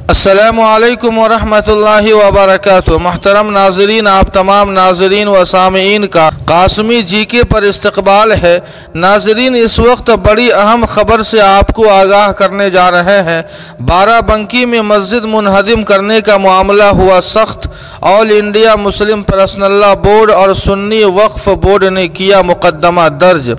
अस्सलामुअलैकुम वरहमतुल्लाहि वबरकातुहू। मोहतरम नाजरीन, आप तमाम नाजरीन व सामीन का कासमी जीके पर इस्तकबाल है। नाजरीन, इस वक्त बड़ी अहम खबर से आपको आगाह करने जा रहे हैं। बाराबंकी में मस्जिद मुनहदिम करने का मामला हुआ सख्त। All India Muslim personal law board और सुन्नी वक्फ बोर्ड ने किया मुकदमा दर्ज।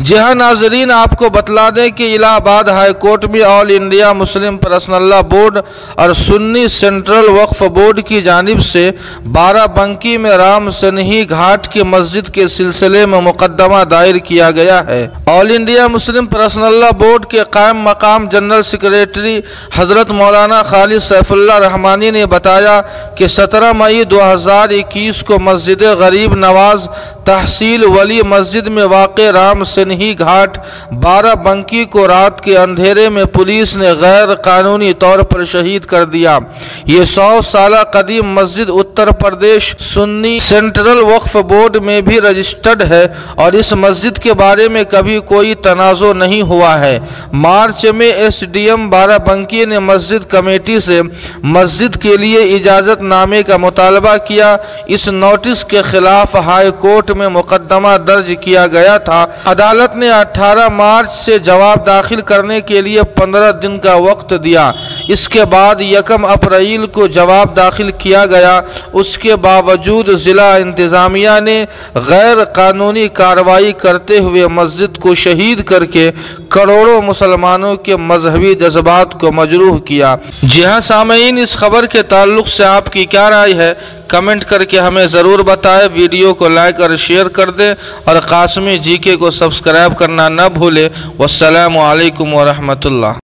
जी हाँ नाजरीन, आपको बतला दें कि इलाहाबाद हाई कोर्ट में all India Muslim personal law board और सुन्नी सेंट्रल वक्फ बोर्ड की जानिब से बाराबंकी में राम सनही घाट की मस्जिद के सिलसिले में मुकदमा दायर किया गया है। All India Muslim personal law board के कायम मकाम जनरल सेक्रेटरी हजरत मौलाना खालिद सैफुल्लाह रहमानी ने बताया कि 17 मई 2021 को मस्जिद गरीब नवाज तहसील वली मस्जिद में वाक़े राम सनही घाट बाराबंकी को रात के अंधेरे में पुलिस ने गैर कानूनी तौर पर शहीद कर दिया। ये 100 साल कदीम मस्जिद उत्तर प्रदेश सुन्नी सेंट्रल वक्फ बोर्ड में भी रजिस्टर्ड है और इस मस्जिद के बारे में कभी कोई तनाज़ो नहीं हुआ है। मार्च में SDM बाराबंकी ने मस्जिद कमेटी से मस्जिद के लिए इजाज़त नामे का मुतालबा किया। इस नोटिस के खिलाफ हाई कोर्ट में मुकदमा दर्ज किया गया था। अदालत ने 18 मार्च से जवाब दाखिल करने के लिए 15 दिन का वक्त दिया। इसके बाद 1 अप्रैल को जवाब दाखिल किया गया। उसके बावजूद ज़िला इंतज़ामिया ने गैर कानूनी कार्रवाई करते हुए मस्जिद को शहीद करके करोड़ों मुसलमानों के मजहबी जज्बात को मजरूह किया। जी हाँ सामीन, इस खबर के ताल्लुक़ से आपकी क्या राय है, कमेंट करके हमें ज़रूर बताएं। वीडियो को लाइक और शेयर कर दें और कासमी जीके को सब्सक्राइब करना न भूलें। वस्सलामु अलैकुम वरहमतुल्लाह।